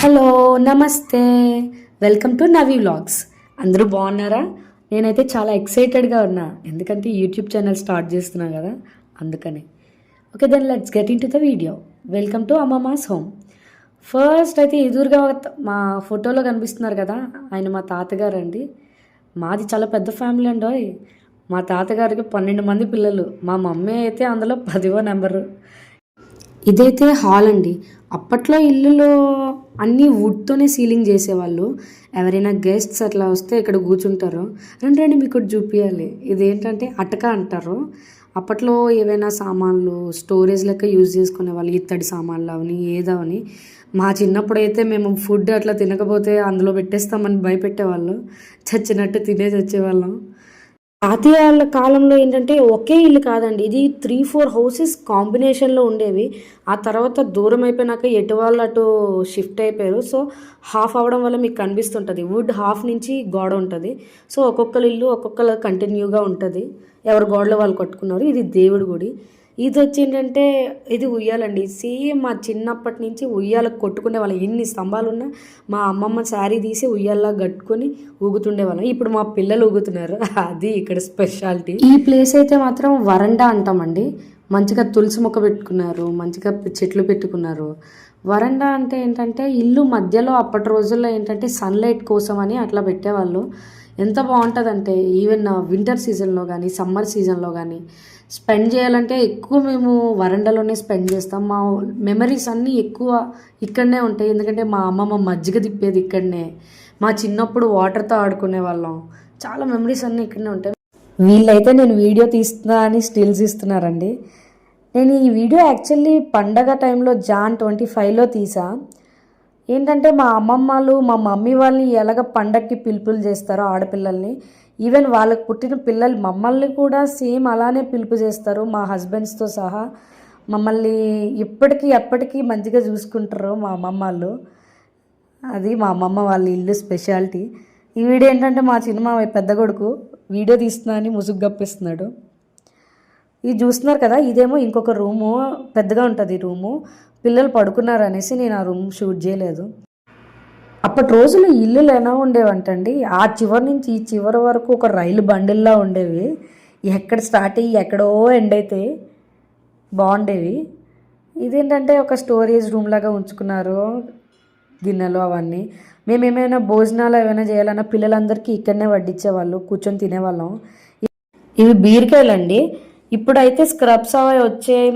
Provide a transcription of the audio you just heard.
Hello నమస్తే, welcome to Navi vlogs. అందరూ బాగున్నారా? నేనైతే చాలా ఎక్సైటెడ్గా ఉన్నా, ఎందుకంటే యూట్యూబ్ ఛానల్ స్టార్ట్ చేస్తున్నా కదా, అందుకని. Okay, then let's get into the video. Welcome to Ammamma's home. First అయితే ఎదురుగా మా ఫోటోలో కనిపిస్తున్నారు కదా, ఆయన మా తాతగారు అండి. మాది చాలా పెద్ద ఫ్యామిలీ అండి. మా తాతగారికి 12 మంది పిల్లలు, మా మమ్మీ అయితే అందులో 10వ నెంబరు. ఇదైతే హాల్ అండి. అప్పట్లో ఇల్లులో అన్నీ వుడ్తోనే సీలింగ్ చేసేవాళ్ళు. ఎవరైనా గెస్ట్స్ అట్లా వస్తే ఇక్కడ కూర్చుంటారు. రండి రండి మీకు చూపించాలి. ఇదేంటంటే అటక అంటారు. అప్పట్లో ఏవైనా సామాన్లు స్టోరేజ్ లెక్క యూజ్ చేసుకునే వాళ్ళు, ఇత్తడి సామాన్లు అవని ఏదవని. మా చిన్నప్పుడు అయితే మేము ఫుడ్ అట్లా తినకపోతే అందులో పెట్టేస్తామని భయపెట్టేవాళ్ళు. చచ్చినట్టు తినేసి వచ్చేవాళ్ళం. తాతయ్య కాలంలో ఏంటంటే ఒకే ఇల్లు కాదండి, ఇది 3-4 హౌసెస్ కాంబినేషన్లో ఉండేవి. ఆ తర్వాత దూరం అయిపోయినాక ఎటు వాళ్ళు అటు షిఫ్ట్ అయిపోయారు. సో హాఫ్ అవ్వడం వల్ల మీకు కనిపిస్తుంటుంది, వుడ్ హాఫ్ నుంచి గోడ ఉంటుంది. సో ఒక్కొక్కరు ఇల్లు ఒక్కొక్కరు కంటిన్యూగా ఉంటుంది, ఎవరు గోడలో వాళ్ళు కట్టుకున్నారు. ఇది దేవుడి గుడి. ఇది వచ్చి ఏంటంటే ఇది ఉయ్యాలండి. సేమ్ మా చిన్నప్పటి నుంచి ఉయ్యాలకు కొట్టుకునే వాళ్ళం. ఎన్ని స్తంభాలు ఉన్నా మా అమ్మమ్మ శారీ తీసి ఉయ్యాల్లా కట్టుకొని ఊగుతుండే వాళ్ళం. ఇప్పుడు మా పిల్లలు ఊగుతున్నారు, అది ఇక్కడ స్పెషాలిటీ. ఈ ప్లేస్ అయితే మాత్రం వరండా అంటామండి. మంచిగా తులసి మొక్క పెట్టుకున్నారు, మంచిగా చెట్లు పెట్టుకున్నారు. వరండా అంటే ఏంటంటే ఇల్లు మధ్యలో అప్పటి రోజుల్లో ఏంటంటే సన్లైట్ కోసం అని అట్లా పెట్టేవాళ్ళు. ఎంత బాగుంటుందంటే ఈవెన్ వింటర్ సీజన్లో కానీ సమ్మర్ సీజన్లో కానీ స్పెండ్ చేయాలంటే ఎక్కువ మేము వరండాలోనే స్పెండ్ చేస్తాం. మా మెమరీస్ అన్నీ ఎక్కువ ఇక్కడనే ఉంటాయి, ఎందుకంటే మా అమ్మమ్మ మజ్జిగ తిప్పేది ఇక్కడనే. మా చిన్నప్పుడు వాటర్తో ఆడుకునే వాళ్ళం. చాలా మెమరీస్ అన్నీ ఇక్కడనే ఉంటాయి. వీళ్ళైతే నేను వీడియో తీస్తున్నా అని స్టిల్స్ ఇస్తున్నారండి. నేను ఈ వీడియో యాక్చువల్లీ పండగ టైంలో జాన్ 25లో తీసా. ఏంటంటే మా అమ్మమ్మలు మా మమ్మీ వాళ్ళని ఎలాగ పండగకి పిలుపులు చేస్తారో ఆడపిల్లల్ని, ఈవెన్ వాళ్ళకి పుట్టిన పిల్లలు మమ్మల్ని కూడా సేమ్ అలానే పిలుపు చేస్తారు, మా హస్బెండ్స్తో సహా. మమ్మల్ని ఇప్పటికీ ఎప్పటికీ మంచిగా చూసుకుంటారు మా అమ్మమ్మ వాళ్ళు. అది మా అమ్మమ్మ వాళ్ళ ఇల్లు స్పెషాలిటీ. ఈ వీడియో ఏంటంటే మా చిన్న పెద్ద కొడుకు వీడియో తీస్తున్నా అని ముసుగు గప్పిస్తున్నాడు. ఇది చూస్తున్నారు కదా, ఇదేమో ఇంకొక రూము, పెద్దగా ఉంటుంది రూము. పిల్లలు పడుకున్నారు అనేసి నేను ఆ రూమ్ షూట్ చేయలేదు. అప్పటి రోజులు ఇల్లులు ఎలా ఉండేవంటండి, ఆ చివరి నుంచి ఈ చివరి వరకు ఒక రైలు బండిల్లా ఉండేవి. ఎక్కడ స్టార్ట్ అయ్యి ఎక్కడో ఎండ్ అయితే బాగుండేవి. ఇదేంటంటే ఒక స్టోరేజ్ రూమ్ లాగా ఉంచుకున్నారు, గిన్నెలు అవన్నీ. మేము ఏమైనా భోజనాలు ఏమైనా చేయాలన్నా పిల్లలందరికీ ఇక్కడనే వడ్డించేవాళ్ళు, కూర్చొని తినేవాళ్ళం. ఇవి బీరకాయలండి. ఇప్పుడైతే స్క్రబ్స్ అవి వచ్చాయి.